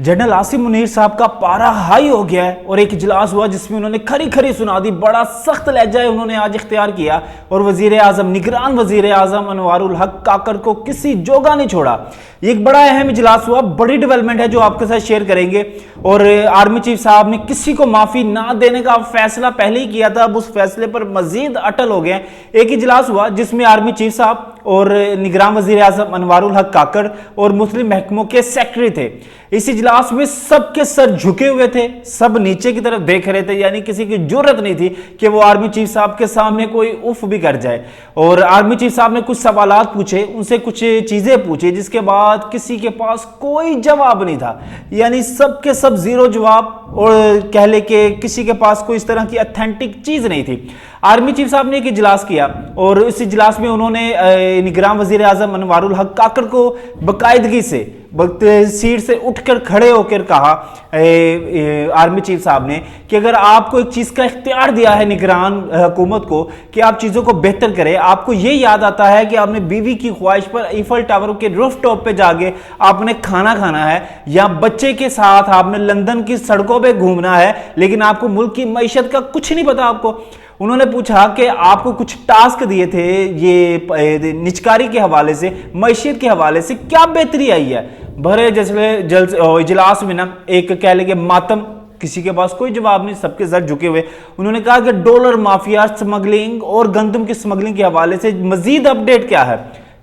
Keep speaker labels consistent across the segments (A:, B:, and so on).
A: General Asim Munir साहब का पारा हाई हो गया है और एक इजलास हुआ जिसमें उन्होंने खरी खरी सुना दी। बड़ा सख्त लहजा उन्होंने आज इख्तियार किया और वजीर आजम, निगरान वजीर आजम अनवारुल हक काकर को किसी जोगा नहीं छोड़ा। एक बड़ा अहम इजलास हुआ, बड़ी डेवलपमेंट है जो आपके साथ शेयर करेंगे। और आर्मी चीफ साहब ने किसी को माफी ना देने का फैसला पहले ही किया था, अब उस फैसले पर मजीद अटल हो गए। एक इजलास हुआ जिसमें आर्मी चीफ साहब और निगरान वजीर आजम अनवारुल हक काकर और मुस्लिम महकमों के सेक्रेटरी थे। इस इजलास में सबके सर झुके हुए थे, सब नीचे की तरफ देख रहे थे, यानी किसी की जरूरत नहीं थी कि वो आर्मी चीफ साहब के सामने कोई उफ भी कर जाए। और आर्मी चीफ साहब ने कुछ सवालात पूछे, उनसे कुछ चीजें पूछी, जिसके बाद किसी के पास कोई जवाब नहीं था, यानी सबके सब जीरो जवाब। और कह ले कि किसी के पास कोई इस तरह की ऑथेंटिक चीज नहीं थी। आर्मी चीफ साहब ने एक इजलास किया और इस इजलास में उन्होंने निगरान वजीर आजम अनवारुल हक काकर को बाकायदगी से सीट से उठकर खड़े होकर कहा आर्मी चीफ साहब ने कि अगर आपको एक चीज का इख्तियार दिया है निगरान हुकूमत को कि आप चीजों को बेहतर करें, आपको ये याद आता है कि आपने बीवी की ख्वाहिश पर ईफल टावर के रूफ टॉप पे जाके आपने खाना खाना है, या बच्चे के साथ आपने लंदन की सड़कों पे घूमना है, लेकिन आपको मुल्क की मईशत का कुछ नहीं पता। आपको उन्होंने पूछा कि आपको कुछ टास्क दिए थे ये निजकारी के हवाले से, मईशत के हवाले से, क्या बेहतरी आई है? भरे जैसे इजलास में ना एक कह लेंगे मातम, किसी के पास कोई जवाब नहीं, सबके सर झुके हुए। उन्होंने कहा कि डॉलर माफिया स्मगलिंग और गंदम की स्मगलिंग के हवाले से मजीद अपडेट क्या है?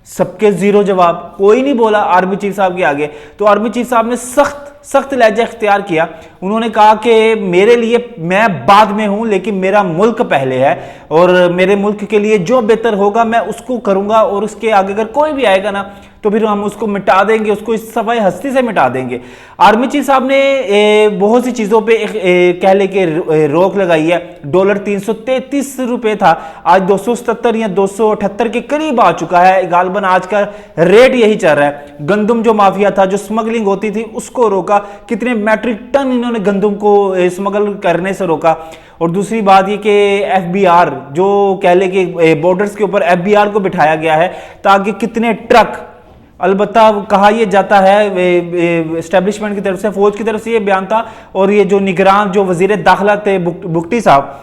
A: सबके जीरो जवाब, कोई नहीं बोला आर्मी चीफ साहब के आगे। तो आर्मी चीफ साहब ने सख्त लहजा इख्तियार किया। उन्होंने कहा कि मेरे लिए, मैं बाद में हूं लेकिन मेरा मुल्क पहले है और मेरे मुल्क के लिए जो बेहतर होगा मैं उसको करूंगा, और उसके आगे अगर कोई भी आएगा ना तो फिर हम उसको मिटा देंगे, उसको इस सफाई हस्ती से मिटा देंगे। आर्मी चीफ साहब ने बहुत सी चीजों पे कह ले के रोक लगाई है। डॉलर 333 रुपए था, आज 277 या 278 के करीब आ चुका है। गालबन आज का रेट यही चल रहा है। गंदम जो माफिया था, जो स्मगलिंग होती थी, उसको रोका। कितने मैट्रिक टन इन्होंने गंदम को स्मगल करने से रोका। और दूसरी बात ये कि एफबीआर, जो कह ले कि बॉर्डर्स के ऊपर एफबीआर को बिठाया गया है ताकि कितने ट्रक, अलबत्ता कहा यह जाता है एस्टेब्लिशमेंट की तरफ से, फौज की तरफ से ये बयान था, और ये जो निगरान जो वजीर दाखिला थे बुगटी साहब,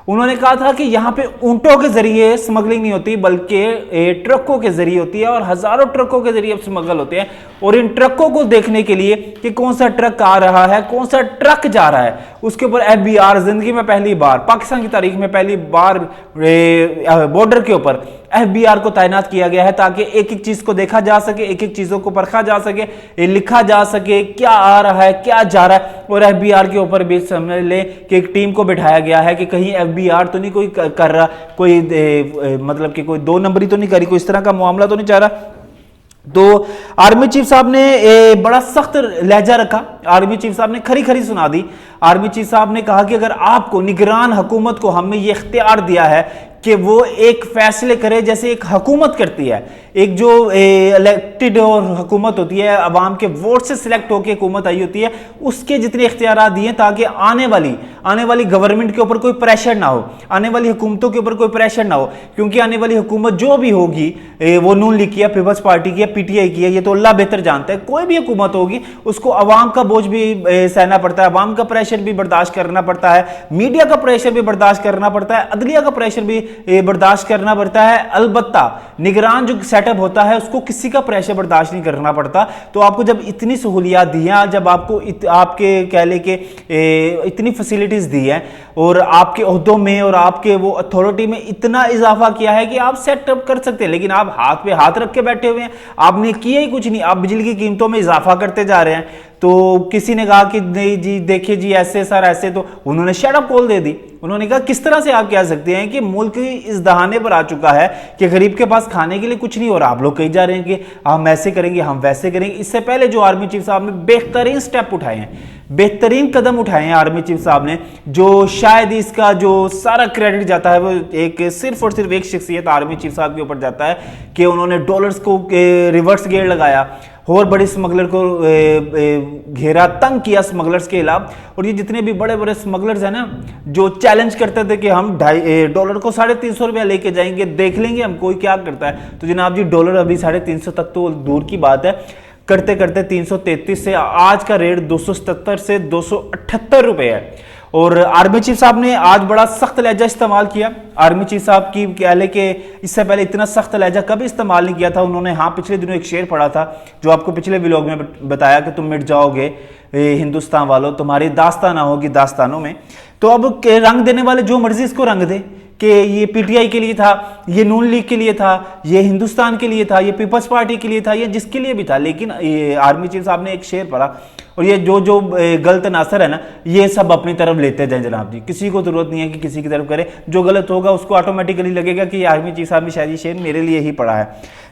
A: उन्होंने कहा था कि यहाँ पे ऊंटों के जरिए स्मगलिंग नहीं होती बल्कि ट्रकों के जरिए होती है, और हजारों ट्रकों के जरिए स्मगल होते हैं। और इन ट्रकों को देखने के लिए कि कौन सा ट्रक आ रहा है, कौन सा ट्रक जा रहा है, उसके ऊपर एफबीआर, जिंदगी में पहली बार, पाकिस्तान की तारीख में पहली बार बॉर्डर के ऊपर एफबीआर को तैनात किया गया है ताकि एक एक चीज को देखा जा सके, एक एक चीजों को परखा जा सके, लिखा जा सके क्या आ रहा है, क्या जा रहा है। और एफबीआर के ऊपर भी समझ ले कि एक टीम को बिठाया गया है कि कहीं एफबीआर तो नहीं कोई कर रहा, कोई मतलब कि कोई दो नंबरी तो नहीं करी, कोई इस तरह का मामला तो नहीं चाह रहा। तो आर्मी चीफ साहब ने बड़ा सख्त लहजा रखा। आर्मी चीफ साहब ने खरी खरी सुना दी। आर्मी चीफ साहब ने कहा कि अगर आपको, निगरान हुकूमत को हमने ये इख्तियार दिया है कि वो एक फैसले करे जैसे एक हुकूमत करती है, एक जो इलेक्टेड और हुकूमत होती है, अवाम के वोट से सिलेक्ट होकर हुकूमत आई होती है, उसके जितने इख्तियार दिए ताकि आने वाली गवर्नमेंट के ऊपर कोई प्रेशर ना हो, आने वाली हुकूमतों के ऊपर कोई प्रेशर ना हो। क्योंकि आने वाली हुकूमत जो भी होगी, वो नून लीग की है, पीपल्स पार्टी की है, पीटीआई की है, ये तो अल्लाह बेहतर जानता है, कोई भी हुकूमत होगी उसको अवाम का बोझ भी सहना पड़ता है, अवाम का प्रेशर भी बर्दाश्त करना पड़ता है, मीडिया का प्रेशर भी बर्दाश्त करना पड़ता है, अदलिया का प्रेशर भी बर्दाश्त करना पड़ता है। अलबत्ता निगरान जो सेटअप होता है उसको किसी का प्रेशर बर्दाश्त नहीं करना पड़ता। तो आपको जब इतनी सहूलियात दी हैं, जब आपको आपके कह ले के इतनी फैसिलिटीज दी हैं, और आपके ओहदों में और आपके वो अथॉरिटी में इतना इजाफा किया है कि आप सेटअप कर सकते हैं, लेकिन आप हाथ पे हाथ रख के बैठे हुए हैं, आपने किया ही कुछ नहीं, आप बिजली की कीमतों में इजाफा करते जा रहे हैं। तो किसी ने कहा कि नहीं जी देखिए जी ऐसे सर ऐसे, तो उन्होंने शट अप कॉल दे दी। उन्होंने कहा किस तरह से आप कह सकते हैं कि मुल्क इस दहाने पर आ चुका है कि गरीब के पास खाने के लिए कुछ नहीं, और आप लोग कही जा रहे हैं कि हम ऐसे करेंगे, हम वैसे करेंगे। इससे पहले जो आर्मी चीफ साहब ने बेहतरीन स्टेप उठाए हैं, बेहतरीन कदम उठाए हैं आर्मी चीफ साहब ने, जो शायद इसका जो सारा क्रेडिट जाता है वो एक सिर्फ और सिर्फ एक शख्सियत आर्मी चीफ साहब के ऊपर जाता है कि उन्होंने डॉलर्स को रिवर्स गेयर लगाया और बड़े स्मगलर को घेरा, तंग किया स्मगलर्स के खिलाफ। और ये जितने भी बड़े बड़े स्मगलर्स हैं ना, जो चैलेंज करते थे कि हम $2.50 को 350 रुपया लेके जाएंगे, देख लेंगे हम कोई क्या करता है, तो जनाब जी डॉलर अभी 350 तक तो दूर की बात है, کرتے کرتے 333 سے آج کا ریٹ 277 سے 278 روپے ہے. اور آرمی چیف صاحب نے آج بڑا سخت لہجہ استعمال کیا. آرمی چیف صاحب کی کہہ لے کہ اس سے پہلے اتنا سخت لہجہ کبھی استعمال نہیں کیا تھا انہوں نے. ہاں پچھلے دنوں ایک شعر پڑھا تھا جو آپ کو پچھلے ویلاگ میں بتایا کہ تم مٹ جاؤ گے ہندوستان والوں، تمہاری داستان نہ ہوگی داستانوں میں. تو اب رنگ دینے والے جو مرضی اس کو رنگ دے کہ یہ پی ٹی آئی کے لیے تھا، یہ نون لیگ کے لیے تھا، یہ ہندوستان کے لیے تھا، یہ پیپلز پارٹی کے لیے تھا، یہ جس کے لیے بھی تھا. لیکن آرمی چیف صاحب نے ایک شعر پڑھا اور یہ جو غلط عناصر ہے نا یہ سب اپنی طرف لیتے جائیں جناب جی. کسی کو ضرورت نہیں ہے کہ کسی کی طرف کرے. جو غلط ہوگا اس کو آٹومیٹیکلی لگے گا کہ یہ آرمی چیف صاحب نے شاید یہ شعر میرے لیے ہی پڑھا ہے.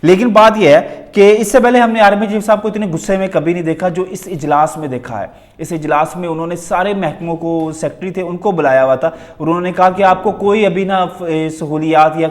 A: لیکن بات یہ ہے کہ اس سے پہلے ہم نے آرمی چیف صاحب کو اتنے غصے میں کبھی نہیں دیکھا جو اس اجلاس میں دیکھا ہے. اس اجلاس میں انہوں نے سارے محکموں کو، سیکٹری تھے ان کو بلایا ہوا تھا اور انہوں نے کہا کہ آپ کو کوئی ابھی نہ سہولیات یا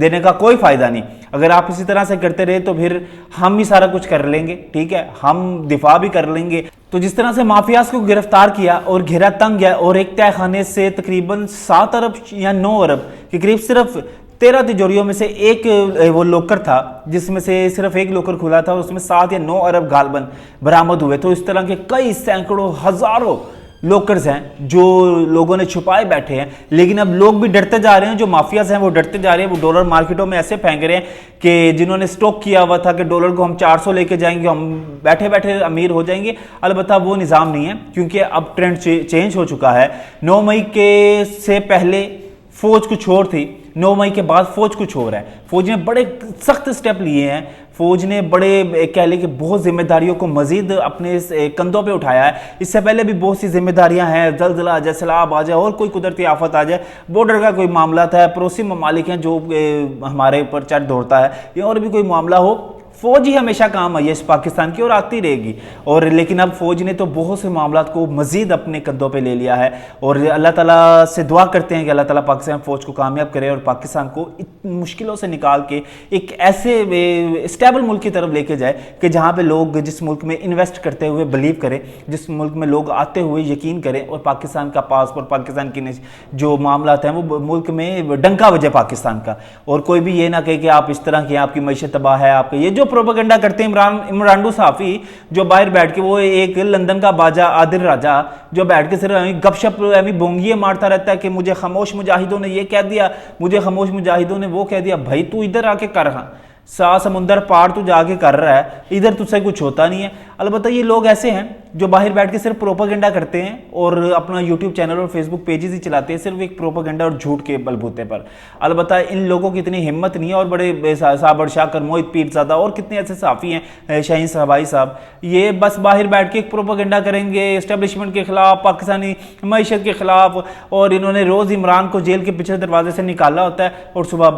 A: دینے کا کوئی فائدہ نہیں. اگر آپ اسی طرح سے کرتے رہے تو پھر ہم ہی سارا کچھ کر لیں گے، ٹھیک ہے، ہم دفاع بھی کر لیں گے. تو جس طرح سے مافیاز کو گرفتار کیا اور گھیرا تنگ ہے اور ایک تہہ خانے سے تقریباً 7 ارب یا 9 ارب کے قریب صرف 13 تجوریوں میں سے ایک وہ لوکر تھا جس میں سے صرف ایک لوکر کھلا تھا اور اس میں 7 یا 9 ارب غالباً برآمد ہوئے. تو اس طرح کے کئی سینکڑوں ہزاروں لوکرز ہیں جو لوگوں نے چھپائے بیٹھے ہیں. لیکن اب لوگ بھی ڈرتے جا رہے ہیں، جو مافیاز ہیں وہ ڈرتے جا رہے ہیں. وہ ڈالر مارکیٹوں میں ایسے پھینک رہے ہیں کہ جنہوں نے سٹاک کیا ہوا تھا کہ ڈالر کو ہم 400 لے کے جائیں گے، ہم بیٹھے بیٹھے امیر ہو جائیں گے. البتہ وہ نظام نہیں ہے کیونکہ اب ٹرینڈ چینج ہو چکا ہے. 9 مئی کے سے پہلے فوج کچھ اور تھی، 9 مئی کے بعد فوج کچھ اور ہے. فوج نے بڑے سخت سٹیپ لیے ہیں. فوج نے بڑے کہہ لیں کہ بہت ذمہ داریوں کو مزید اپنے کندھوں پہ اٹھایا ہے. اس سے پہلے بھی بہت سی ذمہ داریاں ہیں، زلزلہ آ جائے، سیلاب آ جائے اور کوئی قدرتی آفت آ جائے، بارڈر کا کوئی معاملات ہے، پڑوسی ممالک ہیں جو ہمارے اوپر چڑھ دوڑتا ہے، یا اور بھی کوئی معاملہ ہو، فوج ہی ہمیشہ کام آئی ہے اس پاکستان کی اور آتی رہے گی. اور لیکن اب فوج نے تو بہت سے معاملات کو مزید اپنے کندھوں پہ لے لیا ہے اور اللہ تعالیٰ سے دعا کرتے ہیں کہ اللہ تعالیٰ پاکستان فوج کو کامیاب کرے اور پاکستان کو مشکلوں سے نکال کے ایک ایسے اسٹیبل ملک کی طرف لے کے جائے کہ جہاں پہ لوگ جس ملک میں انویسٹ کرتے ہوئے بلیو کریں، جس ملک میں لوگ آتے ہوئے یقین کریں اور پاکستان کا پاسپورٹ، پاکستان کی جو معاملات ہیں وہ ملک میں ڈنکا بجے پاکستان کا. اور کوئی بھی یہ نہ کہے کہ آپ اس طرح کی آپ کی معیشت تباہ ہے. آپ کا یہ جو پروپیگنڈا کرتے ہیں عمران صافی جو باہر بیٹھ کے، وہ ایک لندن کا باجا عادل راجہ جو بیٹھ کے صرف گپ شپ بونگیے مارتا رہتا ہے کہ مجھے خاموش مجاہدوں نے یہ کہہ دیا، مجھے خاموش مجاہدوں نے وہ کہہ دیا. بھائی تو ادھر آ کے کر رہا، سمندر پار تو جا کے کر رہا ہے، ادھر تجھ سے کچھ ہوتا نہیں ہے. البتہ یہ لوگ ایسے ہیں جو باہر بیٹھ کے صرف پروپیگنڈا کرتے ہیں اور اپنا یوٹیوب چینل اور فیس بک پیجز ہی چلاتے ہیں صرف ایک پروپیگنڈا اور جھوٹ کے بلبوتے پر. البتہ ان لوگوں کی اتنی ہمت نہیں ہے. اور بڑے صابر شاکر، موہت پیرزادہ اور کتنے ایسے صحافی ہیں، شاہین صحابائی صاحب، یہ بس باہر بیٹھ کے ایک پروپیگنڈا کریں گے اسٹیبلشمنٹ کے خلاف، پاکستانی معیشت کے خلاف. اور انہوں نے روز عمران کو جیل کے پچھلے دروازے سے نکالا ہوتا ہے اور صبح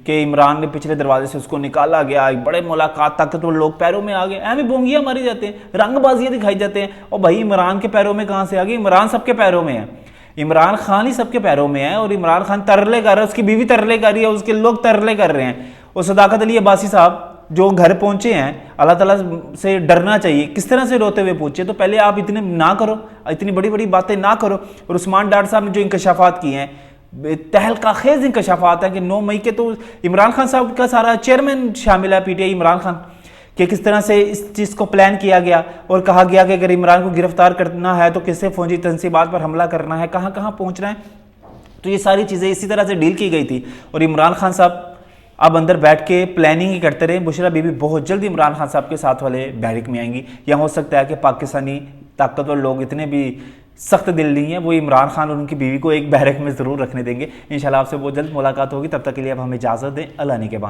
A: کے عمران نے پچھلے دروازے سے اس کو نکالا گیا. ایک بڑے ملاقات طاقتور لوگ پیروں میں آ گئے، ایویں بونگیاں ماری جاتے ہیں، رنگ بازیاں دکھائی جاتے ہیں. اور بھائی عمران کے پیروں میں کہاں سے آ گئی؟ عمران سب کے پیروں میں ہے، عمران خان ہی سب کے پیروں میں ہے. اور عمران خان ترلے کر رہا ہے، اس کی بیوی ترلے کر رہی ہے، اس کے لوگ ترلے کر رہے ہیں. اور صداقت علی عباسی صاحب جو گھر پہنچے ہیں، اللہ تعالیٰ سے ڈرنا چاہیے. کس طرح سے روتے ہوئے پہنچے؟ تو پہلے آپ اتنے نہ کرو، اتنی بڑی بڑی باتیں نہ کرو. اور عثمان ڈار صاحب نے جو انکشافات کیے ہیں، تہلکہ خیز انکشافات ہیں کہ 9 مئی کے تو عمران خان صاحب کا سارا چیئرمین شامل ہے P T I Imran Khan, کہ کس طرح سے اس چیز کو پلان کیا گیا اور کہا گیا کہ اگر عمران کو گرفتار کرنا ہے تو کس سے فوجی تنصیبات پر حملہ کرنا ہے، کہاں کہاں پہنچنا ہے. تو یہ ساری چیزیں اسی طرح سے ڈیل کی گئی تھی. اور عمران خان صاحب اب اندر بیٹھ کے پلاننگ ہی کرتے رہے. بشرا بی بی بہت جلد عمران خان صاحب کے ساتھ والے بیرک میں آئیں گی. یا ہو سکتا ہے کہ پاکستانی طاقتور لوگ اتنے بھی سخت دل نہیں ہیں، وہ عمران خان اور ان کی بیوی کو ایک بیرک میں ضرور رکھنے دیں گے. انشاءاللہ آپ سے بہت جلد ملاقات ہوگی. تب تک کے لیے اب ہمیں اجازت دیں. اللہ نے کے بعد.